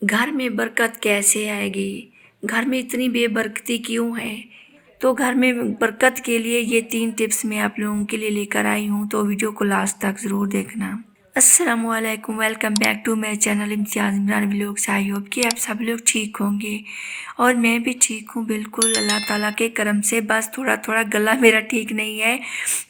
घर में बरकत कैसे आएगी? घर में इतनी बेबरकती क्यों है? तो घर में बरकत के लिए ये 3 टिप्स मैं आप लोगों के लिए लेकर आई हूँ, तो वीडियो को लास्ट तक ज़रूर देखना। अस्सलामुअलैकुम, welcome back to my channel Imtiaz Imran vlogs. I hope कि आप सब लोग ठीक होंगे और मैं भी ठीक हूँ बिल्कुल, अल्लाह ताला के करम से। बस थोड़ा थोड़ा गला मेरा ठीक नहीं है।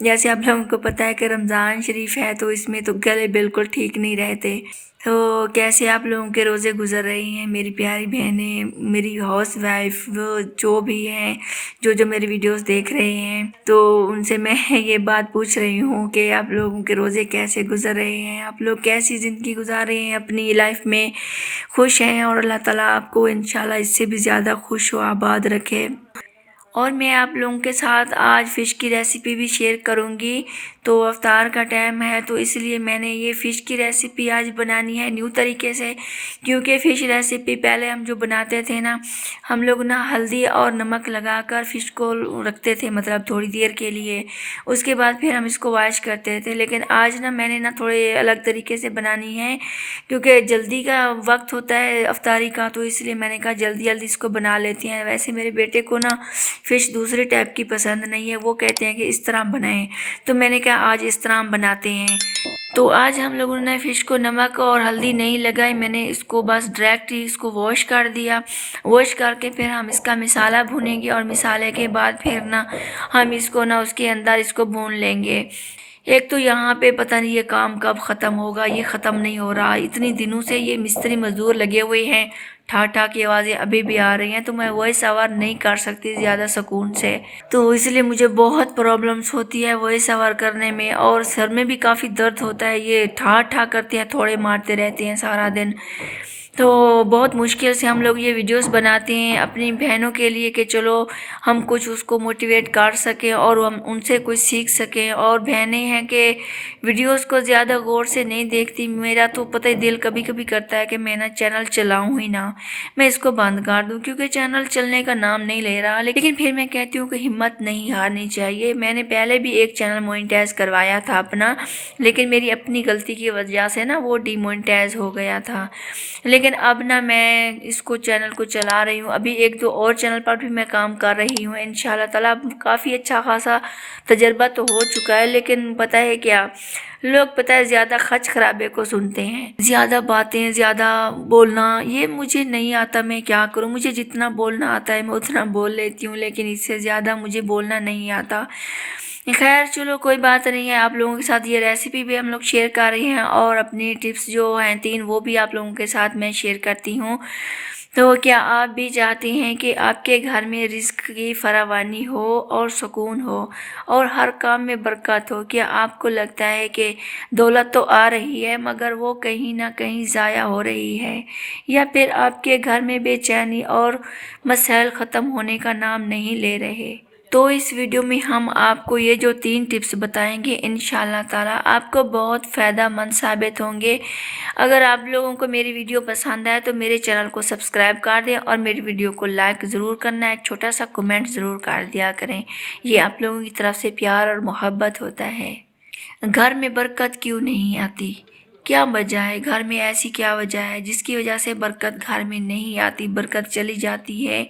जैसे आप लोगों को पता है कि रमज़ान शरीफ है, तो इसमें तो गले बिल्कुल ठीक नहीं रहते। तो कैसे आप लोगों के रोज़े गुजर रही हैं मेरी प्यारी बहनें, मेरी हाउस वाइफ, वो जो भी हैं, जो मेरी वीडियोस देख रहे हैं, तो उनसे मैं ये बात पूछ रही हूँ कि आप लोगों के रोज़े कैसे गुजर रहे हैं, आप लोग कैसी ज़िंदगी गुजार रहे हैं अपनी लाइफ में, खुश हैं। और अल्लाह ताला आपको इंशाल्लाह इससे भी ज़्यादा खुश व आबाद रखे। और मैं आप लोगों के साथ आज फ़िश की रेसिपी भी शेयर करूंगी। तो अफ्तार का टाइम है, तो इसलिए मैंने ये फ़िश की रेसिपी आज बनानी है न्यू तरीके से। क्योंकि फ़िश रेसिपी पहले हम जो बनाते थे ना, हम लोग ना हल्दी और नमक लगाकर फ़िश को रखते थे, मतलब थोड़ी देर के लिए। उसके बाद फिर हम इसको वॉश करते थे। लेकिन आज ना मैंने ना थोड़े अलग तरीके से बनानी है, क्योंकि जल्दी का वक्त होता है अफ्तारी का, तो इसलिए मैंने कहा जल्दी जल्दी इसको बना लेती हैं। वैसे मेरे बेटे को ना फ़िश दूसरे टाइप की पसंद नहीं है, वो कहते हैं कि इस तरह बनाएं, तो मैंने कहा आज इस तरह हम बनाते हैं। तो आज हम लोगों ने फ़िश को नमक और हल्दी नहीं लगाई, मैंने इसको बस डायरेक्ट ही इसको वॉश कर दिया। वॉश करके फिर हम इसका मसाला भूनेंगे, और मसाले के बाद फिर ना हम इसको ना उसके अंदर इसको भून लेंगे। एक तो यहाँ पे पता नहीं ये काम कब ख़त्म होगा, ये ख़त्म नहीं हो रहा। इतनी दिनों से ये मिस्त्री मज़दूर लगे हुए हैं, ठा ठा की आवाज़ें अभी भी आ रही हैं, तो मैं वॉइस ओवर नहीं कर सकती ज़्यादा सुकून से। तो इसलिए मुझे बहुत प्रॉब्लम्स होती है वॉइस ओवर करने में, और सर में भी काफ़ी दर्द होता है। ये ठा ठा करते हैं, थोड़े मारते रहते हैं सारा दिन। तो बहुत मुश्किल से हम लोग ये वीडियोस बनाते हैं अपनी बहनों के लिए, कि चलो हम कुछ उसको मोटिवेट कर सकें और हम उनसे कुछ सीख सकें। और बहनें हैं कि वीडियोस को ज़्यादा गौर से नहीं देखती। मेरा तो पता ही दिल कभी कभी करता है कि मैं ना चैनल चलाऊं ही ना, मैं इसको बंद कर दूं, क्योंकि चैनल चलने का नाम नहीं ले रहा। लेकिन फिर मैं कहती हूँ कि हिम्मत नहीं हारनी चाहिए। मैंने पहले भी एक चैनल मोनेटाइज करवाया था अपना, लेकिन मेरी अपनी गलती की वजह से ना वो डीमोनेटाइज हो गया था। लेकिन अब ना मैं इसको चैनल को चला रही हूँ। अभी 1-2 और चैनल पर भी मैं काम कर रही हूँ इंशाल्लाह ताला। काफ़ी अच्छा खासा तजर्बा तो हो चुका है। लेकिन पता है क्या, लोग पता है ज़्यादा खच खराबे को सुनते हैं, ज़्यादा बातें, ज़्यादा बोलना ये मुझे नहीं आता। मैं क्या करूँ, मुझे जितना बोलना आता है मैं उतना बोल लेती हूँ, लेकिन इससे ज़्यादा मुझे बोलना नहीं आता। खैर चलो कोई बात नहीं है। आप लोगों के साथ ये रेसिपी भी हम लोग शेयर कर रहे हैं, और अपनी टिप्स जो हैं 3 वो भी आप लोगों के साथ मैं शेयर करती हूँ। तो क्या आप भी चाहते हैं कि आपके घर में रिज़्क की फरावानी हो और सुकून हो और हर काम में बरकत हो? क्या आपको लगता है कि दौलत तो आ रही है मगर वो कहीं ना कहीं ज़ाया हो रही है, या फिर आपके घर में बेचैनी और मसाइल ख़त्म होने का नाम नहीं ले रहे? तो इस वीडियो में हम आपको ये जो 3 टिप्स बताएंगे, इंशाल्लाह ताला आपको बहुत फ़ायदा मंद साबित होंगे। अगर आप लोगों को मेरी वीडियो पसंद आए तो मेरे चैनल को सब्सक्राइब कर दें, और मेरी वीडियो को लाइक ज़रूर करना, एक छोटा सा कमेंट ज़रूर कर दिया करें। ये आप लोगों की तरफ से प्यार और मोहब्बत होता है। घर में बरकत क्यों नहीं आती? क्या वजह है? घर में ऐसी क्या वजह है जिसकी वजह से बरकत घर में नहीं आती, बरकत चली जाती है?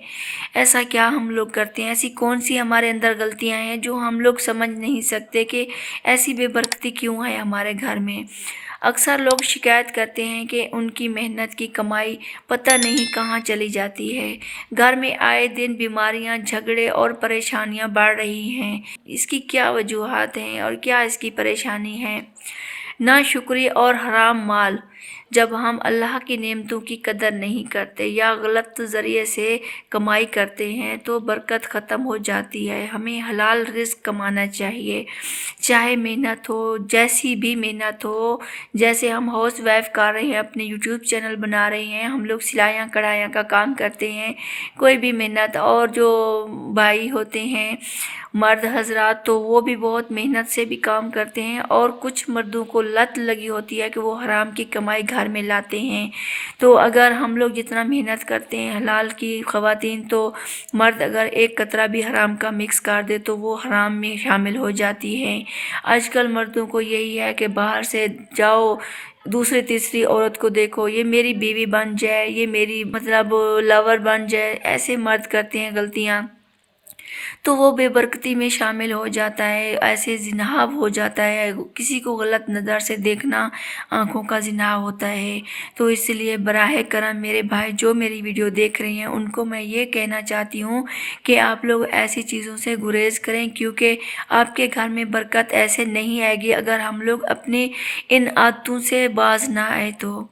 ऐसा क्या हम लोग करते हैं? ऐसी कौन सी हमारे अंदर गलतियां हैं जो हम लोग समझ नहीं सकते कि ऐसी बेबरकती क्यों है हमारे घर में? अक्सर लोग शिकायत करते हैं कि उनकी मेहनत की कमाई पता नहीं कहाँ चली जाती है। घर में आए दिन बीमारियां, झगड़े और परेशानियां बढ़ रही हैं। इसकी क्या वजूहात हैं और क्या इसकी परेशानी है? नाशुक्री और हराम माल। जब हम अल्लाह की नेमतों की कदर नहीं करते या गलत ज़रिए से कमाई करते हैं तो बरकत ख़त्म हो जाती है। हमें हलाल रिज़्क कमाना चाहिए, चाहे मेहनत हो, जैसी भी मेहनत हो। जैसे हम हाउस वाइफ कर रहे हैं, अपने यूट्यूब चैनल बना रहे हैं, हम लोग सिलाइयाँ कढ़ाइयाँ का काम करते हैं, कोई भी मेहनत। और जो भाई होते हैं मर्द हजरात, तो वो भी बहुत मेहनत से भी काम करते हैं। और कुछ मर्दों को लत लगी होती है कि वो हराम की कमाई घर में लाते हैं। तो अगर हम लोग जितना मेहनत करते हैं हलाल की ख़वातीन, तो मर्द अगर एक कतरा भी हराम का मिक्स कर दे तो वो हराम में शामिल हो जाती है। आजकल मर्दों को यही है कि बाहर से जाओ, दूसरी तीसरी औरत को देखो, ये मेरी बीवी बन जाए, ये मेरी मतलब लवर बन जाए, ऐसे मर्द करते हैं गलतियाँ, तो वो बेबरकती में शामिल हो जाता है, ऐसे जिनाब हो जाता है। किसी को गलत नज़र से देखना आँखों का जिनाब होता है। तो इसलिए बराह करम मेरे भाई जो मेरी वीडियो देख रहे हैं उनको मैं ये कहना चाहती हूँ कि आप लोग ऐसी चीज़ों से गुरेज करें, क्योंकि आपके घर में बरकत ऐसे नहीं आएगी अगर हम लोग अपने इन आदतों से बाज ना आए। तो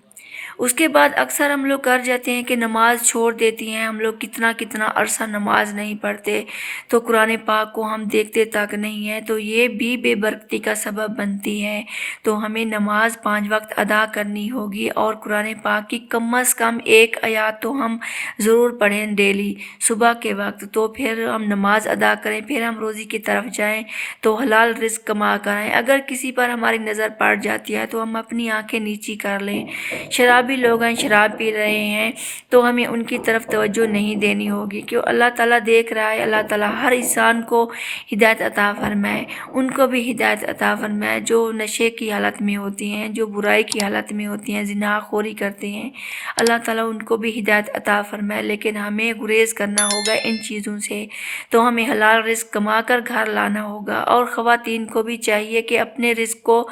उसके बाद अक्सर हम लोग कर जाते हैं कि नमाज़ छोड़ देती हैं, हम लोग कितना कितना अरसा नमाज नहीं पढ़ते, तो कुरान पाक को हम देखते तक नहीं हैं, तो ये भी बेबरकती का सबब बनती है। तो हमें नमाज 5 वक्त अदा करनी होगी और कुरान पाक की कम अज़ कम एक आयत तो हम ज़रूर पढ़ें डेली सुबह के वक्त, तो फिर हम नमाज अदा करें, फिर हम रोज़ी की तरफ जाएं, तो हलाल रिज़्क कमा कर आएँ। अगर किसी पर हमारी नज़र पड़ जाती है तो हम अपनी आंखें नीची कर लें। शराबी लोग हैं, शराब पी रहे हैं, तो हमें उनकी तरफ तवज्जो नहीं देनी होगी, क्यों अल्लाह ताला देख रहा है। अल्लाह ताला हर इंसान को हिदायत अता फरमाए, उनको भी हिदायत अता फरमाए जो नशे की हालत में होती हैं, जो बुराई की हालत में होती हैं, ज़िनाखोरी करते हैं। अल्लाह ताला उनको भी हिदायत अता फरमाए। लेकिन हमें गुरेज करना होगा इन चीज़ों से, तो हमें हलाल रिज़्क कमा कर घर लाना होगा। और ख़वातीन को भी चाहिए कि अपने रिज़्क को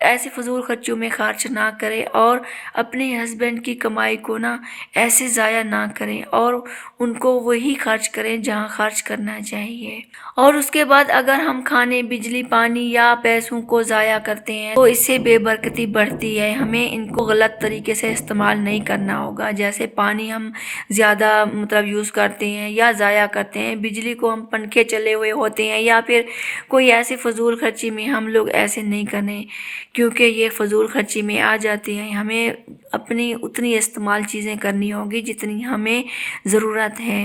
ऐसे फजूल खर्चों में खर्च ना करें और अपने हस्बैंड की कमाई को ना ऐसे ज़ाया ना करें, और उनको वही खर्च करें जहाँ खर्च करना चाहिए। और उसके बाद अगर हम खाने, बिजली, पानी या पैसों को ज़ाया करते हैं तो इससे बेबरकती बढ़ती है। हमें इनको गलत तरीके से इस्तेमाल नहीं करना होगा। जैसे पानी हम ज़्यादा मतलब यूज़ करते हैं या ज़ाया करते हैं, बिजली को हम पंखे चले हुए होते हैं, या फिर कोई ऐसी फजूल खर्ची में हम लोग ऐसे नहीं करें, क्योंकि ये फजूल खर्ची में आ जाती हैं। हमें अपनी उतनी इस्तेमाल चीज़ें करनी होगी जितनी हमें ज़रूरत है।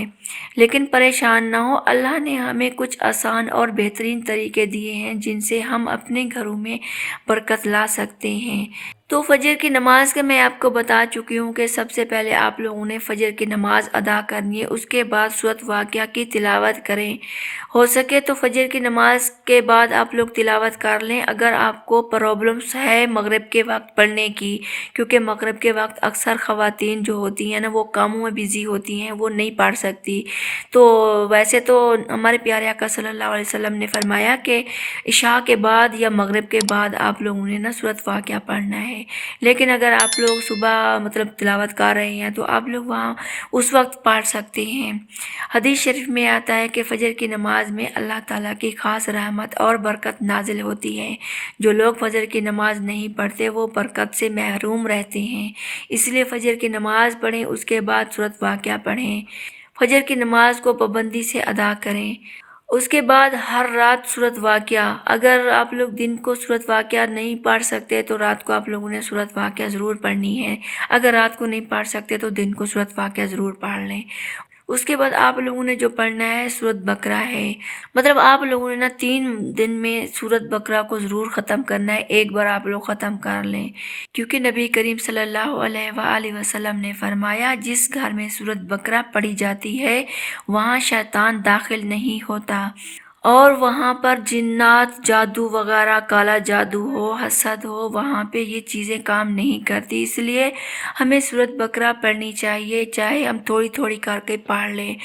लेकिन परेशान ना हो, अल्लाह ने हमें कुछ आसान और बेहतरीन तरीके दिए हैं जिनसे हम अपने घरों में बरकत ला सकते हैं। तो फजर की नमाज का मैं आपको बता चुकी हूँ कि सबसे पहले आप लोगों ने फजर की नमाज अदा करनी है, उसके बाद सूरत वाक़िया की तिलावत करें। हो सके तो फजर की नमाज के बाद आप लोग तिलावत कर लें। अगर आपको प्रॉब्लम्स है मगरिब के वक्त पढ़ने की, क्योंकि मगरिब के वक्त अक्सर ख़वातीन जो होती हैं ना वो कामों में बिज़ी होती हैं, वो नहीं पढ़ सकती। तो वैसे तो हमारे प्यारे आका सल्लल्लाहु अलैहि वसल्लम ने फरमाया कि इशा के बाद या मगरिब के बाद आप लोगों ने ना सूरत वाक़िया पढ़ना है। लेकिन अगर आप लोग सुबह मतलब तिलावत कर रहे हैं तो आप लोग वहाँ उस वक्त पढ़ सकते हैं। हदीस शरीफ में आता है कि फ़जर की नमाज में अल्लाह ताला की ख़ास रहमत और बरकत नाजिल होती है। जो लोग फ़जर की नमाज नहीं पढ़ते वो बरकत से महरूम रहते हैं। इसलिए फ़जर की नमाज पढ़ें, उसके बाद सूरत वाक़िया पढ़ें। फ़जर की नमाज को पाबंदी से अदा करें। उसके बाद हर रात सूरत वाक़िया, अगर आप लोग दिन को सूरत वाक़िया नहीं पढ़ सकते तो रात को आप लोगों ने सूरत वाक़िया ज़रूर पढ़नी है। अगर रात को नहीं पढ़ सकते तो दिन को सूरत वाक़िया ज़रूर पढ़ लें। उसके बाद आप लोगों ने जो पढ़ना है सूरत बकरा है, मतलब आप लोगों ने ना 3 दिन में सूरत बकरा को ज़रूर ख़त्म करना है, एक बार आप लोग ख़त्म कर लें। क्योंकि नबी करीम सल्लल्लाहु अलैहि वसल्लम ने फरमाया जिस घर में सूरत बकरा पढ़ी जाती है वहाँ शैतान दाखिल नहीं होता, और वहाँ पर जिन्नात, जादू वगैरह, काला जादू हो, हसद हो, वहाँ पे ये चीज़ें काम नहीं करती। इसलिए हमें सूरत बकरा पढ़नी चाहिए, चाहे हम थोड़ी थोड़ी करके पढ़ लें,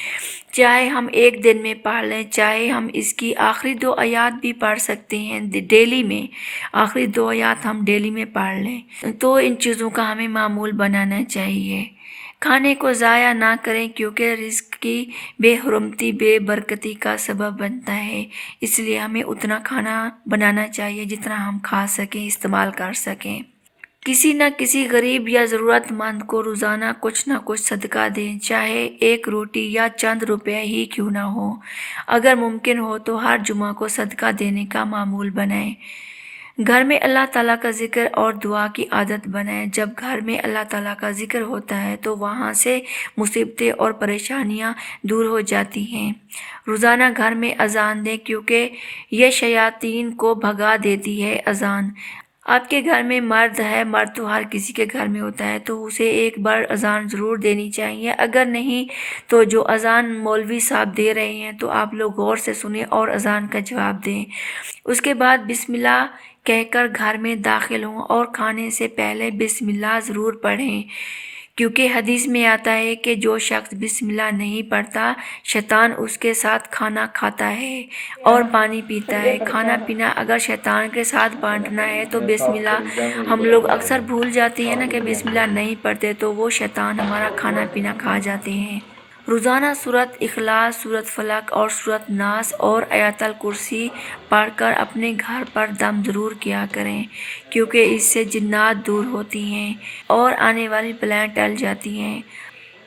चाहे हम एक दिन में पढ़ लें, चाहे हम इसकी आखिरी 2 आयत भी पढ़ सकते हैं डेली में, आखिरी 2 आयत हम डेली में पढ़ लें। तो इन चीज़ों का हमें मामूल बनाना चाहिए। खाने को ज़ाया ना करें, क्योंकि रिज़्क की बेहुरमती बेबरकती का सबब बनता है। इसलिए हमें उतना खाना बनाना चाहिए जितना हम खा सकें, इस्तेमाल कर सकें। किसी न किसी गरीब या ज़रूरतमंद को रोज़ाना कुछ ना कुछ सदका दें, चाहे एक रोटी या चंद रुपए ही क्यों ना हो। अगर मुमकिन हो तो हर जुमा को सदका देने का मामूल बनाएं। घर में अल्लाह ताला का ज़िक्र और दुआ की आदत बनाएं। जब घर में अल्लाह ताला का ज़िक्र होता है तो वहाँ से मुसीबतें और परेशानियाँ दूर हो जाती हैं। रोज़ाना घर में अज़ान दें, क्योंकि यह शयातीन को भगा देती है। अज़ान आपके घर में मर्द है, मर्द तो हर किसी के घर में होता है, तो उसे एक बार अज़ान ज़रूर देनी चाहिए। अगर नहीं तो जो अज़ान मौलवी साहब दे रहे हैं तो आप लोग गौर से सुने और अज़ान का जवाब दें। उसके बाद बिस्मिल्लाह कहकर घर में दाखिल हों और खाने से पहले बिस्मिल्लाह ज़रूर पढ़ें, क्योंकि हदीस में आता है कि जो शख्स बिस्मिल्लाह नहीं पढ़ता, शैतान उसके साथ खाना खाता है और पानी पीता है। खाना पीना अगर शैतान के साथ बांटना है तो बिस्मिल्लाह हम लोग अक्सर भूल जाते हैं ना कि बिस्मिल्लाह नहीं पढ़ते, तो वो शैतान हमारा खाना पीना खा जाते हैं। रोज़ाना सूरत इखलास, सूरत फलक और सूरत नास और आयतल कुर्सी पढ़कर अपने घर पर दम ज़रूर किया करें, क्योंकि इससे जिन्नात दूर होती हैं और आने वाली बलाएं टल जाती हैं।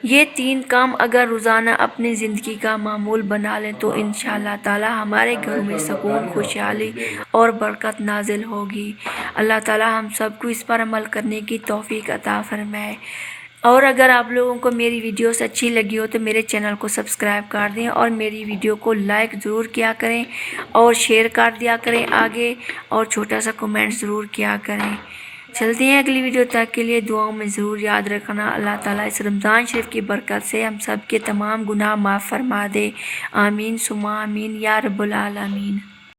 ये 3 काम अगर रोज़ाना अपनी ज़िंदगी का मामूल बना लें तो इंशाअल्लाह ताला हमारे घरों में सुकून, खुशहाली और बरकत नाजिल होगी। अल्लाह ताला हम सबको इस पर अमल करने की तौफीक अता फरमाए। और अगर आप लोगों को मेरी वीडियोस अच्छी लगी हो तो मेरे चैनल को सब्सक्राइब कर दें और मेरी वीडियो को लाइक ज़रूर किया करें और शेयर कर दिया करें आगे, और छोटा सा कमेंट ज़रूर किया करें। चलते हैं अगली वीडियो तक के लिए दुआओं में ज़रूर याद रखना। अल्लाह ताला इस रमज़ान शरीफ की बरकत से हम सब के तमाम गुनाह माफ़ फरमा दे। आमीन सुमा आमीन या रब्बुल आलमीन।